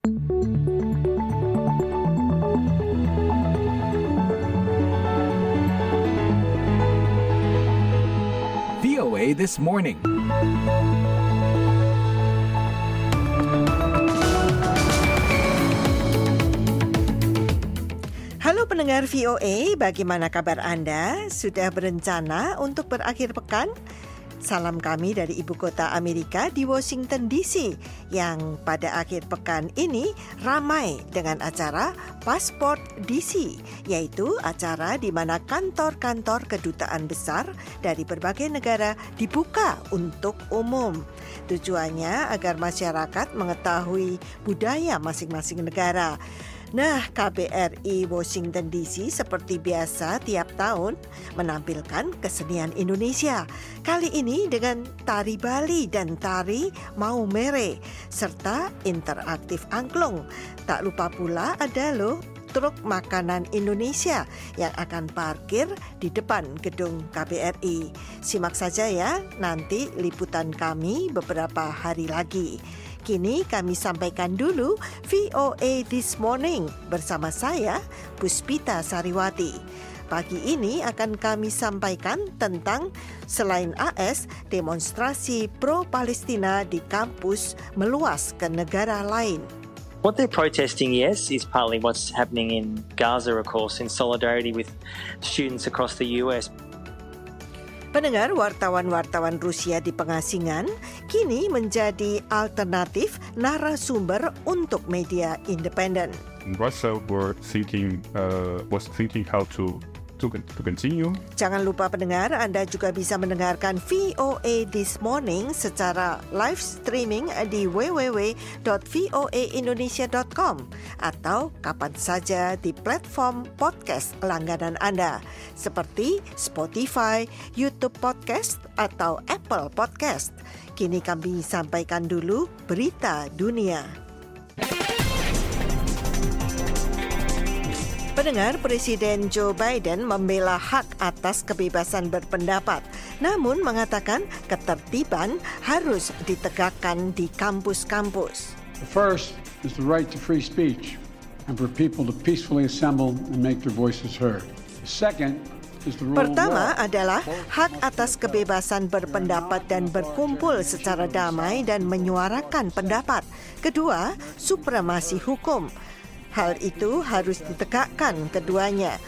VOA This Morning. Halo pendengar VOA, bagaimana kabar Anda? Sudah berencana untuk berakhir pekan? Salam kami dari ibu kota Amerika di Washington DC yang pada akhir pekan ini ramai dengan acara Passport DC, yaitu acara di mana kantor-kantor kedutaan besar dari berbagai negara dibuka untuk umum. Tujuannya agar masyarakat mengetahui budaya masing-masing negara. Nah, KBRI Washington DC seperti biasa tiap tahun menampilkan kesenian Indonesia. Kali ini dengan tari Bali dan tari Maumere serta interaktif angklung. Tak lupa pula ada loh truk makanan Indonesia yang akan parkir di depan gedung KBRI. Simak saja ya nanti liputan kami beberapa hari lagi. Kini kami sampaikan dulu VOA This Morning bersama saya, Puspita Sariwati. Pagi ini akan kami sampaikan tentang selain AS, demonstrasi pro-Palestina di kampus meluas ke negara lain. What they're protesting, yes, is partly what's happening in Gaza, of course, in solidarity with students across the US. Pendengar, wartawan-wartawan Rusia di pengasingan kini menjadi alternatif narasumber untuk media independen. Russia was thinking how to continue. Jangan lupa pendengar, Anda juga bisa mendengarkan VOA This Morning secara live streaming di www.voaindonesia.com atau kapan saja di platform podcast langganan Anda seperti Spotify, YouTube Podcast atau Apple Podcast. Kini kami sampaikan dulu berita dunia. Pendengar, Presiden Joe Biden membela hak atas kebebasan berpendapat, namun mengatakan ketertiban harus ditegakkan di kampus-kampus. The first is the right to free speech and for people to peacefully assemble and make their voices heard. The second is the rule of law. Pertama adalah hak atas kebebasan berpendapat dan berkumpul secara damai dan menyuarakan pendapat. Kedua, supremasi hukum. Hal itu harus ditegakkan keduanya.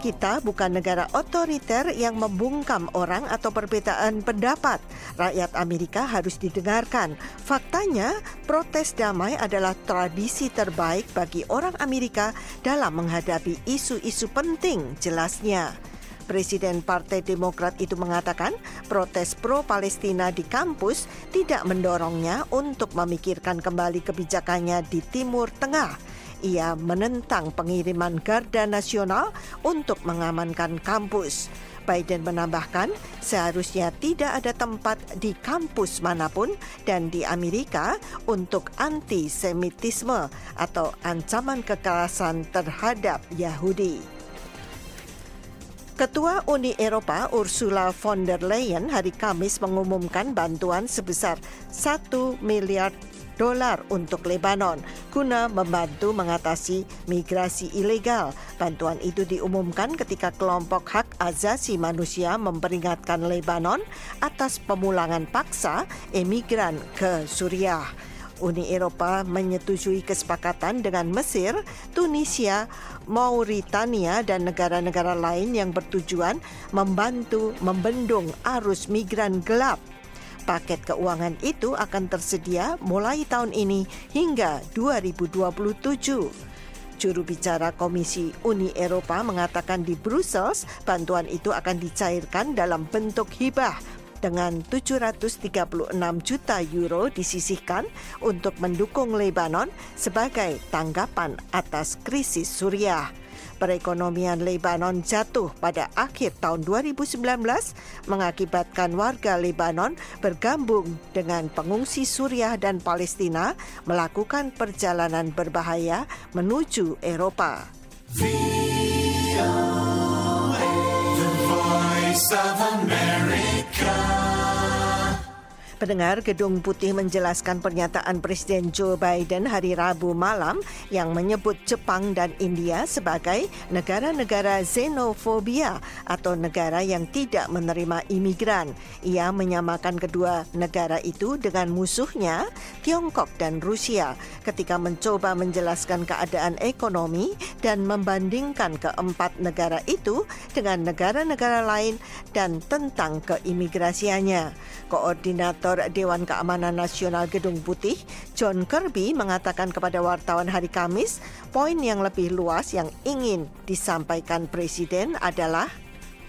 Kita bukan negara otoriter yang membungkam orang atau perbedaan pendapat. Rakyat Amerika harus didengarkan. Faktanya, protes damai adalah tradisi terbaik bagi orang Amerika dalam menghadapi isu-isu penting, jelasnya. Presiden Partai Demokrat itu mengatakan protes pro-Palestina di kampus tidak mendorongnya untuk memikirkan kembali kebijakannya di Timur Tengah. Ia menentang pengiriman Garda Nasional untuk mengamankan kampus. Biden menambahkan seharusnya tidak ada tempat di kampus manapun dan di Amerika untuk antisemitisme atau ancaman kekerasan terhadap Yahudi. Ketua Uni Eropa Ursula von der Leyen hari Kamis mengumumkan bantuan sebesar $1 miliar untuk Lebanon guna membantu mengatasi migrasi ilegal. Bantuan itu diumumkan ketika kelompok hak asasi manusia memperingatkan Lebanon atas pemulangan paksa emigran ke Suriah. Uni Eropa menyetujui kesepakatan dengan Mesir, Tunisia, Mauritania dan negara-negara lain yang bertujuan membantu membendung arus migran gelap. Paket keuangan itu akan tersedia mulai tahun ini hingga 2027. Juru bicara Komisi Uni Eropa mengatakan di Brussels bantuan itu akan dicairkan dalam bentuk hibah dengan 736 juta euro disisihkan untuk mendukung Lebanon sebagai tanggapan atas krisis Suriah. Perekonomian Lebanon jatuh pada akhir tahun 2019 mengakibatkan warga Lebanon bergabung dengan pengungsi Suriah dan Palestina melakukan perjalanan berbahaya menuju Eropa. The Voice of America. Pendengar, Gedung Putih menjelaskan pernyataan Presiden Joe Biden hari Rabu malam yang menyebut Jepang dan India sebagai negara-negara xenofobia atau negara yang tidak menerima imigran. Ia menyamakan kedua negara itu dengan musuhnya, Tiongkok dan Rusia, ketika mencoba menjelaskan keadaan ekonomi dan membandingkan keempat negara itu dengan negara-negara lain dan tentang keimigrasiannya. Koordinator Dewan Keamanan Nasional Gedung Putih, John Kirby, mengatakan kepada wartawan hari Kamis, poin yang lebih luas yang ingin disampaikan Presiden adalah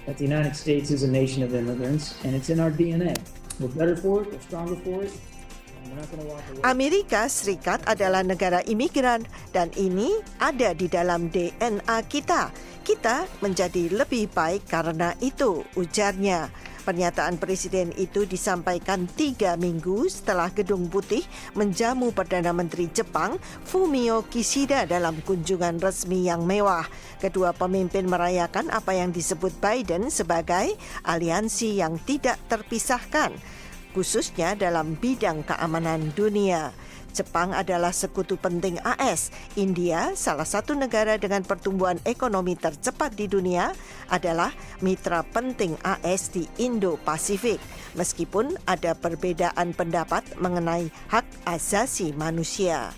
that the United States is a nation of immigrants and it's in our DNA. We're better for it, we're stronger for it. Amerika Serikat adalah negara imigran dan ini ada di dalam DNA kita. Kita menjadi lebih baik karena itu, ujarnya. Pernyataan Presiden itu disampaikan 3 minggu setelah Gedung Putih menjamu Perdana Menteri Jepang Fumio Kishida dalam kunjungan resmi yang mewah. Kedua pemimpin merayakan apa yang disebut Biden sebagai aliansi yang tidak terpisahkan, khususnya dalam bidang keamanan dunia. Jepang adalah sekutu penting AS. India, salah satu negara dengan pertumbuhan ekonomi tercepat di dunia, adalah mitra penting AS di Indo-Pasifik. Meskipun ada perbedaan pendapat mengenai hak asasi manusia.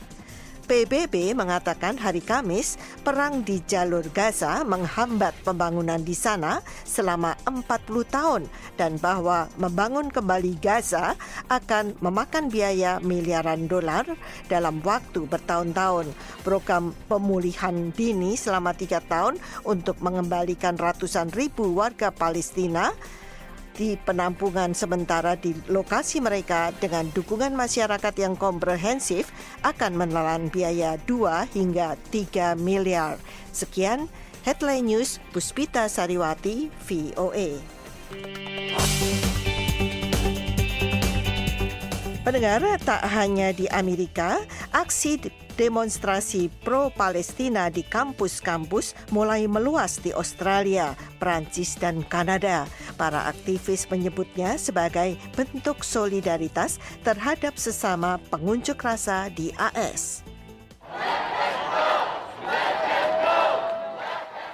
PBB mengatakan hari Kamis perang di jalur Gaza menghambat pembangunan di sana selama 40 tahun dan bahwa membangun kembali Gaza akan memakan biaya miliaran dolar dalam waktu bertahun-tahun. Program pemulihan dini selama 3 tahun untuk mengembalikan ratusan ribu warga Palestina di penampungan sementara di lokasi mereka dengan dukungan masyarakat yang komprehensif akan menelan biaya 2 hingga 3 miliar. Sekian Headline News, Puspita Sariwati, VOA. Pendengar, tak hanya di Amerika, aksi demonstrasi pro-Palestina di kampus-kampus mulai meluas di Australia, Perancis dan Kanada. Para aktivis menyebutnya sebagai bentuk solidaritas terhadap sesama pengunjuk rasa di AS.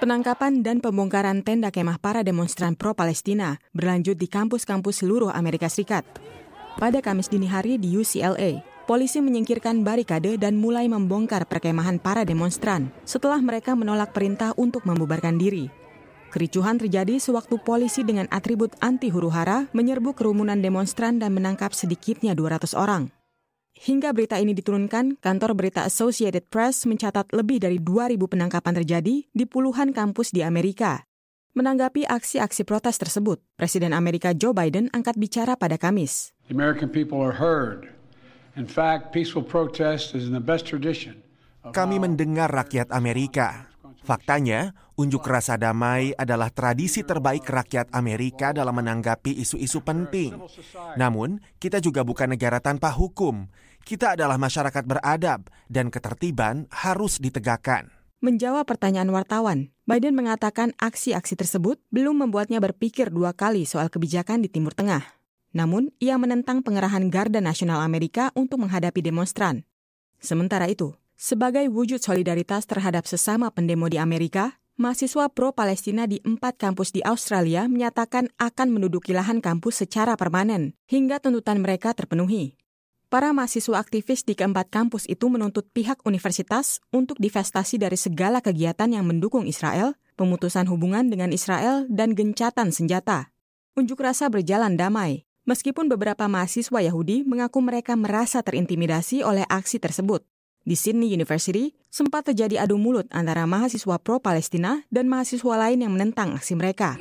Penangkapan dan pembongkaran tenda kemah para demonstran pro-Palestina berlanjut di kampus-kampus seluruh Amerika Serikat. Pada Kamis dini hari di UCLA, polisi menyingkirkan barikade dan mulai membongkar perkemahan para demonstran setelah mereka menolak perintah untuk membubarkan diri. Kericuhan terjadi sewaktu polisi dengan atribut anti huru-hara menyerbu kerumunan demonstran dan menangkap sedikitnya 200 orang. Hingga berita ini diturunkan, kantor berita Associated Press mencatat lebih dari 2.000 penangkapan terjadi di puluhan kampus di Amerika. Menanggapi aksi-aksi protes tersebut, Presiden Amerika Joe Biden angkat bicara pada Kamis. The American people are heard. In fact, peaceful protest is in the best tradition. Kami mendengar rakyat Amerika. Faktanya, unjuk rasa damai adalah tradisi terbaik rakyat Amerika dalam menanggapi isu-isu penting. Namun, kita juga bukan negara tanpa hukum. Kita adalah masyarakat beradab dan ketertiban harus ditegakkan. Menjawab pertanyaan wartawan, Biden mengatakan aksi-aksi tersebut belum membuatnya berpikir 2 kali soal kebijakan di Timur Tengah. Namun, ia menentang pengerahan Garda Nasional Amerika untuk menghadapi demonstran. Sementara itu, sebagai wujud solidaritas terhadap sesama pendemo di Amerika, mahasiswa pro-Palestina di 4 kampus di Australia menyatakan akan menduduki lahan kampus secara permanen hingga tuntutan mereka terpenuhi. Para mahasiswa aktivis di keempat kampus itu menuntut pihak universitas untuk divestasi dari segala kegiatan yang mendukung Israel, pemutusan hubungan dengan Israel, dan gencatan senjata. Unjuk rasa berjalan damai, meskipun beberapa mahasiswa Yahudi mengaku mereka merasa terintimidasi oleh aksi tersebut. Di Sydney University, sempat terjadi adu mulut antara mahasiswa pro-Palestina dan mahasiswa lain yang menentang aksi mereka.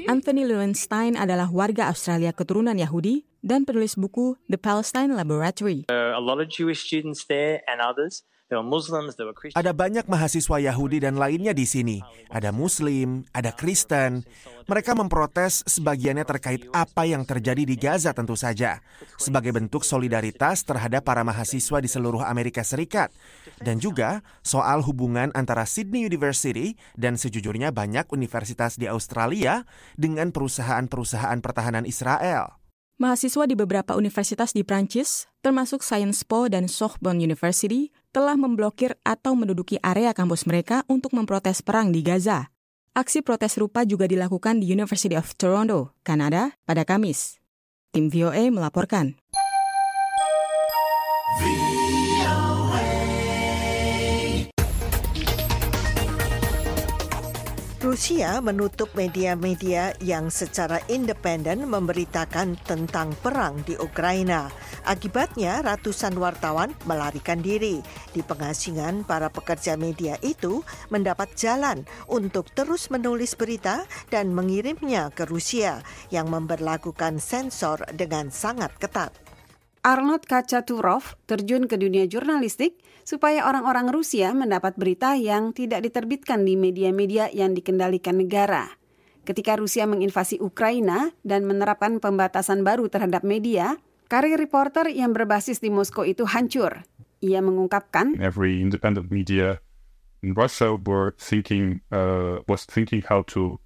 Anthony Lowenstein adalah warga Australia keturunan Yahudi dan penulis buku The Palestine Laboratory. A lot of Jewish students there and others There were Muslims, there were Christians. Ada banyak mahasiswa Yahudi dan lainnya di sini. Ada Muslim, ada Kristen. Mereka memprotes sebagiannya terkait apa yang terjadi di Gaza tentu saja. Sebagai bentuk solidaritas terhadap para mahasiswa di seluruh Amerika Serikat. Dan juga soal hubungan antara Sydney University dan sejujurnya banyak universitas di Australia dengan perusahaan-perusahaan pertahanan Israel. Mahasiswa di beberapa universitas di Prancis, termasuk Sciences Po dan Sorbonne University, telah memblokir atau menduduki area kampus mereka untuk memprotes perang di Gaza. Aksi protes serupa juga dilakukan di University of Toronto, Kanada, pada Kamis. Tim VOA melaporkan. Rusia menutup media-media yang secara independen memberitakan tentang perang di Ukraina. Akibatnya, ratusan wartawan melarikan diri. Di pengasingan, para pekerja media itu mendapat jalan untuk terus menulis berita dan mengirimnya ke Rusia yang memberlakukan sensor dengan sangat ketat. Arnold Kachaturov terjun ke dunia jurnalistik supaya orang-orang Rusia mendapat berita yang tidak diterbitkan di media-media yang dikendalikan negara. Ketika Rusia menginvasi Ukraina dan menerapkan pembatasan baru terhadap media, karir reporter yang berbasis di Moskow itu hancur. Ia mengungkapkan, Every independent media in Russia was thinking how to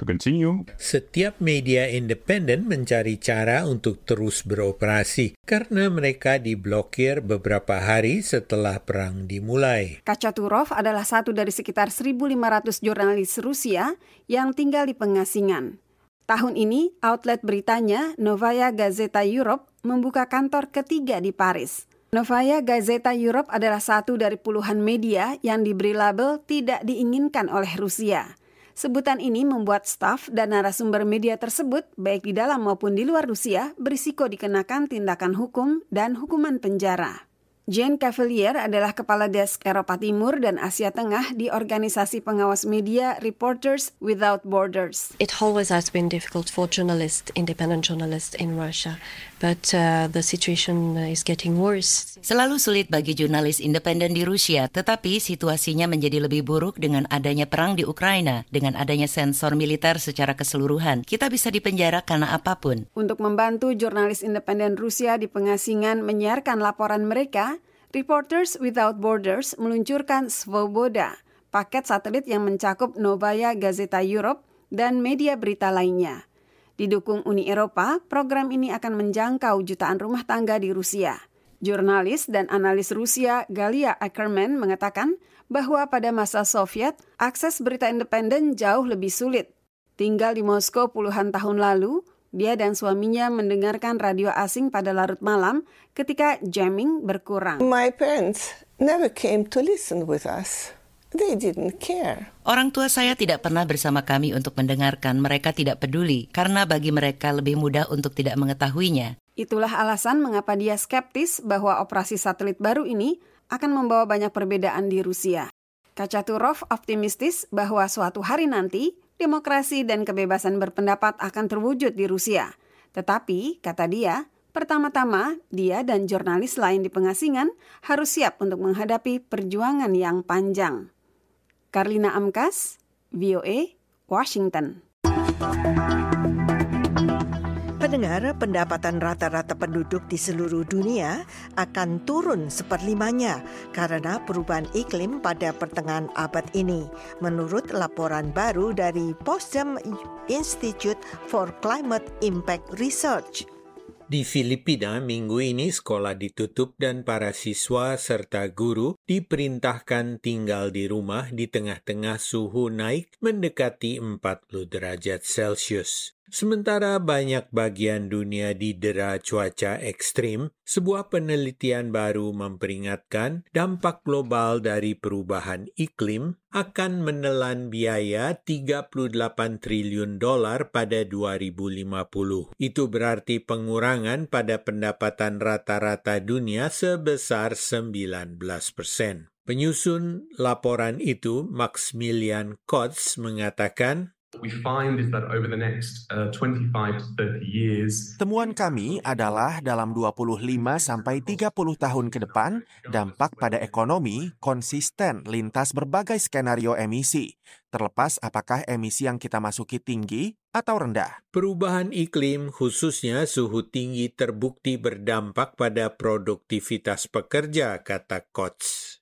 continue. Setiap media independen mencari cara untuk terus beroperasi karena mereka diblokir beberapa hari setelah perang dimulai. Kachaturov adalah satu dari sekitar 1.500 jurnalis Rusia yang tinggal di pengasingan. Tahun ini, outlet beritanya Novaya Gazeta Europe membuka kantor ketiga di Paris. Novaya Gazeta Europe adalah satu dari puluhan media yang diberi label tidak diinginkan oleh Rusia. Sebutan ini membuat staf dan narasumber media tersebut, baik di dalam maupun di luar Rusia, berisiko dikenakan tindakan hukum dan hukuman penjara. Jane Cavalier adalah Kepala Desk Eropa Timur dan Asia Tengah di organisasi pengawas media Reporters Without Borders. It always has been difficult for journalists, independent journalists in Russia, but the situation is getting worse. Selalu sulit bagi jurnalis independen di Rusia, tetapi situasinya menjadi lebih buruk dengan adanya perang di Ukraina, dengan adanya sensor militer secara keseluruhan. Kita bisa dipenjara karena apapun. Untuk membantu jurnalis independen Rusia di pengasingan menyiarkan laporan mereka, Reporters Without Borders meluncurkan Svoboda, paket satelit yang mencakup Novaya Gazeta Europe dan media berita lainnya. Didukung Uni Eropa, program ini akan menjangkau jutaan rumah tangga di Rusia. Jurnalis dan analis Rusia Galia Ackerman mengatakan bahwa pada masa Soviet, akses berita independen jauh lebih sulit. Tinggal di Moskow puluhan tahun lalu, dia dan suaminya mendengarkan radio asing pada larut malam ketika jamming berkurang. My parents never came to listen with us. They didn't care. Orang tua saya tidak pernah bersama kami untuk mendengarkan. Mereka tidak peduli karena bagi mereka lebih mudah untuk tidak mengetahuinya. Itulah alasan mengapa dia skeptis bahwa operasi satelit baru ini akan membawa banyak perbedaan di Rusia. Kachaturov optimistis bahwa suatu hari nanti demokrasi dan kebebasan berpendapat akan terwujud di Rusia. Tetapi, kata dia, pertama-tama dia dan jurnalis lain di pengasingan harus siap untuk menghadapi perjuangan yang panjang. Karlina Amkas, VOA, Washington. Pendengar, pendapatan rata-rata penduduk di seluruh dunia akan turun 1/5 karena perubahan iklim pada pertengahan abad ini, menurut laporan baru dari Potsdam Institute for Climate Impact Research. Di Filipina, minggu ini sekolah ditutup dan para siswa serta guru diperintahkan tinggal di rumah di tengah-tengah suhu naik mendekati 40 derajat Celcius. Sementara banyak bagian dunia didera cuaca ekstrim, sebuah penelitian baru memperingatkan dampak global dari perubahan iklim akan menelan biaya $38 triliun pada 2050. Itu berarti pengurangan pada pendapatan rata-rata dunia sebesar 19%. Penyusun laporan itu, Maximilian Kotz, mengatakan, What we find is that over the next 25 to 30 years, temuan kami adalah dalam 25 sampai 30 tahun ke depan, dampak pada ekonomi konsisten lintas berbagai skenario emisi, terlepas apakah emisi yang kita masuki tinggi atau rendah. Perubahan iklim, khususnya suhu tinggi, terbukti berdampak pada produktivitas pekerja, kata Coates.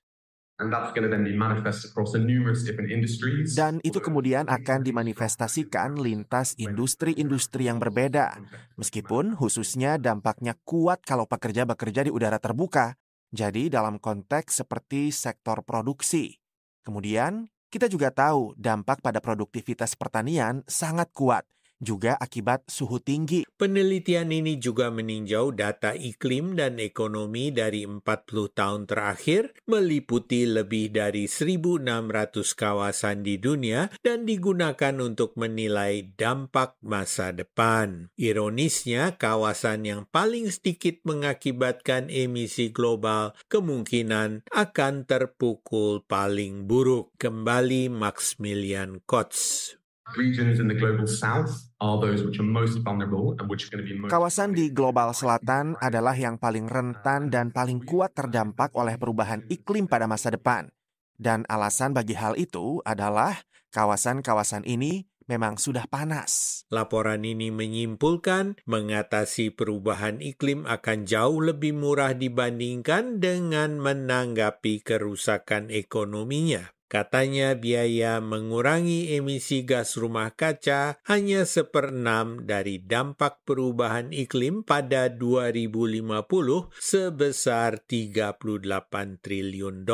and that's going to then be manifest across numerous different industries. Dan itu kemudian akan dimanifestasikan lintas industri-industri yang berbeda. Meskipun khususnya dampaknya kuat kalau pekerja bekerja di udara terbuka. Jadi dalam konteks seperti sektor produksi. Kemudian kita juga tahu dampak pada produktivitas pertanian sangat kuat. Juga akibat suhu tinggi. Penelitian ini juga meninjau data iklim dan ekonomi dari 40 tahun terakhir, meliputi lebih dari 1.600 kawasan di dunia dan digunakan untuk menilai dampak masa depan. Ironisnya, kawasan yang paling sedikit mengakibatkan emisi global kemungkinan akan terpukul paling buruk. Kembali Maximilian Coates. Regions in the global south are those which are most vulnerable and which are going to be most... Kawasan di global selatan adalah yang paling rentan dan paling kuat terdampak oleh perubahan iklim pada masa depan. Dan alasan bagi hal itu adalah kawasan-kawasan ini memang sudah panas. Laporan ini menyimpulkan mengatasi perubahan iklim akan jauh lebih murah dibandingkan dengan menanggapi kerusakan ekonominya. Katanya biaya mengurangi emisi gas rumah kaca hanya 1/6 dari dampak perubahan iklim pada 2050 sebesar $38 triliun.